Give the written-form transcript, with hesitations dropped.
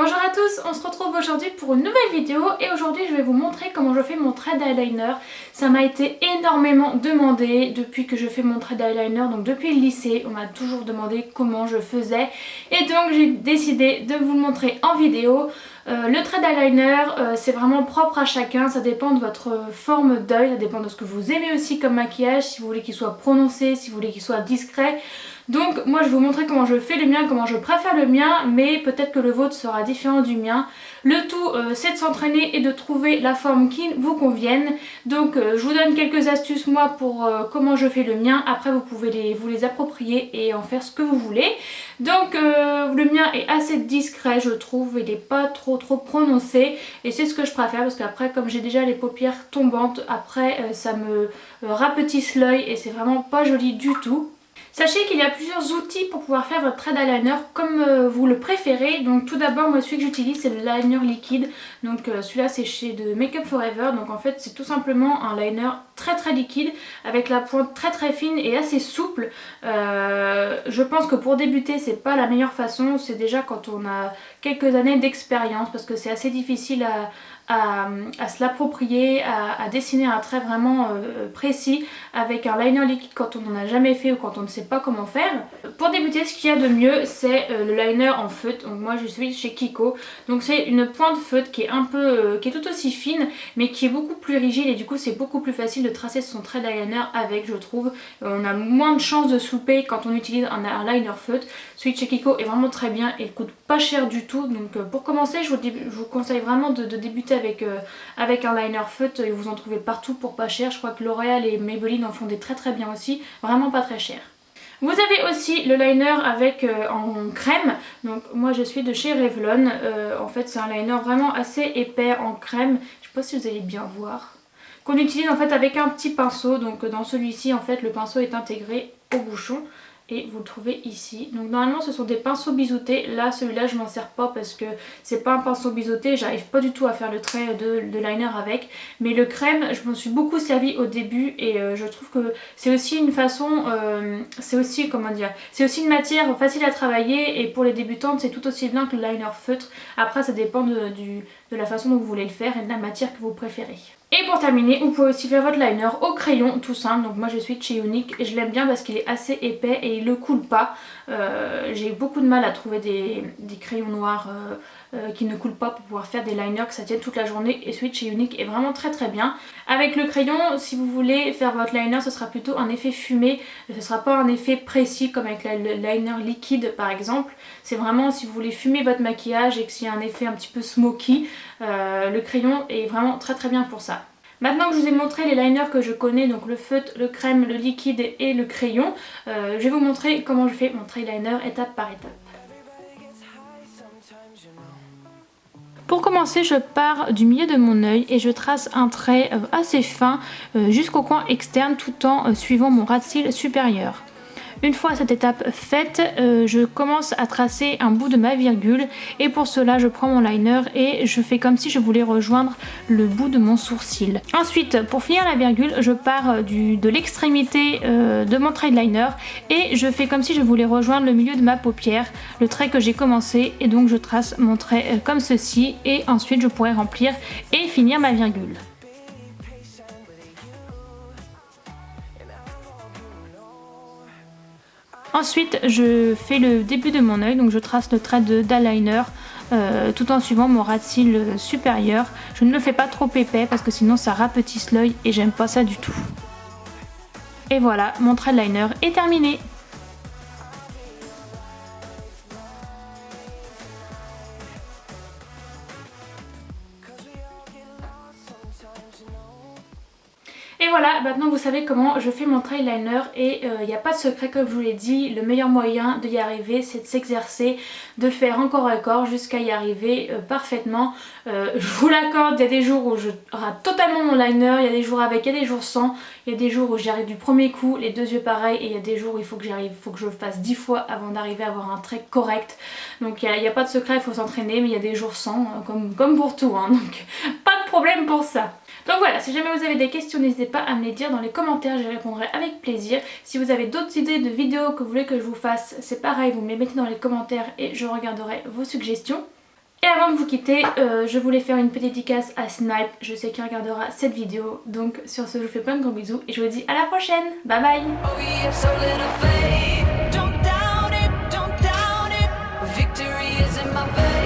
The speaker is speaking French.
Bonjour à tous, on se retrouve aujourd'hui pour une nouvelle vidéo et aujourd'hui je vais vous montrer comment je fais mon thread eyeliner. Ça m'a été énormément demandé depuis que je fais mon thread eyeliner, donc depuis le lycée, on m'a toujours demandé comment je faisais et donc j'ai décidé de vous le montrer en vidéo. Le thread eyeliner c'est vraiment propre à chacun, ça dépend de votre forme d'œil, ça dépend de ce que vous aimez aussi comme maquillage, si vous voulez qu'il soit prononcé, si vous voulez qu'il soit discret. Donc moi je vais vous montrer comment je fais le mien, comment je préfère le mien, mais peut-être que le vôtre sera différent du mien. Le tout c'est de s'entraîner et de trouver la forme qui vous convienne. Donc je vous donne quelques astuces moi pour comment je fais le mien. Après vous pouvez vous les approprier et en faire ce que vous voulez. Donc le mien est assez discret je trouve, il n'est pas trop prononcé et c'est ce que je préfère parce qu'après comme j'ai déjà les paupières tombantes, après ça me rapetisse l'œil et c'est vraiment pas joli du tout. Sachez qu'il y a plusieurs outils pour pouvoir faire votre thread eyeliner comme vous le préférez. Donc tout d'abord moi celui que j'utilise c'est le liner liquide. Donc celui-là c'est chez de Make Up For Ever. Donc en fait c'est tout simplement un liner très liquide avec la pointe très fine et assez souple. Je pense que pour débuter c'est pas la meilleure façon. C'est déjà quand on a quelques années d'expérience parce que c'est assez difficile à se l'approprier, à dessiner un trait vraiment précis avec un liner liquide quand on n'en a jamais fait ou quand on ne sait pas comment faire. Pour débuter ce qu'il y a de mieux c'est le liner en feutre. Donc moi je suis chez Kiko. Donc c'est une pointe feutre qui est qui est tout aussi fine mais qui est beaucoup plus rigide et du coup c'est beaucoup plus facile de tracer son trait eyeliner avec je trouve. On a moins de chances de souper quand on utilise un liner feutre. Celui de chez Kiko est vraiment très bien et il coûte pas cher du tout. Donc pour commencer je vous conseille vraiment de débuter avec un liner feutre et vous en trouvez partout pour pas cher. Je crois que L'Oréal et Maybelline en font des très bien aussi, vraiment pas très cher. Vous avez aussi le liner avec en crème, donc moi je suis de chez Revlon. En fait c'est un liner vraiment assez épais en crème, je sais pas si vous allez bien voir, qu'on utilise en fait avec un petit pinceau. Donc dans celui-ci en fait le pinceau est intégré au bouchon et vous le trouvez ici. Donc normalement ce sont des pinceaux biseautés. Là celui-là je m'en sers pas parce que c'est pas un pinceau biseauté, j'arrive pas du tout à faire le trait de liner avec. Mais le crème je m'en suis beaucoup servi au début et je trouve que c'est aussi une façon, c'est aussi comment dire, c'est aussi une matière facile à travailler et pour les débutantes c'est tout aussi bien que le liner feutre. Après ça dépend de la façon dont vous voulez le faire et de la matière que vous préférez. Et pour terminer, vous pouvez aussi faire votre liner au crayon tout simple. Donc moi je suis de chez Younique et je l'aime bien parce qu'il est assez épais et il ne coule pas. J'ai beaucoup de mal à trouver des crayons noirs qui ne coulent pas pour pouvoir faire des liners que ça tienne toute la journée. Et celui de chez Younique est vraiment très bien. Avec le crayon, si vous voulez faire votre liner, ce sera plutôt un effet fumé. Ce ne sera pas un effet précis comme avec le liner liquide par exemple. C'est vraiment si vous voulez fumer votre maquillage et que s'il y a un effet un petit peu smoky, le crayon est vraiment très bien pour ça. Maintenant que je vous ai montré les liners que je connais, donc le feutre, le crème, le liquide et le crayon, je vais vous montrer comment je fais mon eyeliner étape par étape. Pour commencer, je pars du milieu de mon œil et je trace un trait assez fin jusqu'au coin externe tout en suivant mon ras de cils supérieur. Une fois cette étape faite, je commence à tracer un bout de ma virgule et pour cela je prends mon liner et je fais comme si je voulais rejoindre le bout de mon sourcil. Ensuite, pour finir la virgule, je pars de l'extrémité de mon thread liner et je fais comme si je voulais rejoindre le milieu de ma paupière, le trait que j'ai commencé, et donc je trace mon trait comme ceci et ensuite je pourrai remplir et finir ma virgule. Ensuite je fais le début de mon œil, donc je trace le trait d'eyeliner tout en suivant mon ras de cils supérieur. Je ne le fais pas trop épais parce que sinon ça rapetisse l'œil et j'aime pas ça du tout. Et voilà, mon trait de liner est terminé. Et voilà, maintenant vous savez comment je fais mon eyeliner et il n'y a pas de secret comme je vous l'ai dit. Le meilleur moyen d'y arriver c'est de s'exercer, de faire encore et encore jusqu'à y arriver parfaitement. Je vous l'accorde, il y a des jours où je rate totalement mon liner, il y a des jours avec, il y a des jours sans, il y a des jours où j'y arrive du premier coup, les deux yeux pareils, et il y a des jours où il faut que je le fasse 10 fois avant d'arriver à avoir un trait correct. Donc il n'y a pas de secret, il faut s'entraîner, mais il y a des jours sans, comme pour tout, hein, donc pas de problème pour ça. Donc voilà, si jamais vous avez des questions, n'hésitez pas à me les dire dans les commentaires, j'y répondrai avec plaisir. Si vous avez d'autres idées de vidéos que vous voulez que je vous fasse, c'est pareil, vous me les mettez dans les commentaires et je regarderai vos suggestions. Et avant de vous quitter, je voulais faire une petite dédicace à Snipe, je sais qu'il regardera cette vidéo. Donc sur ce, je vous fais plein de gros bisous et je vous dis à la prochaine. Bye bye. Don't doubt it, don't doubt it. Victory is in my veins.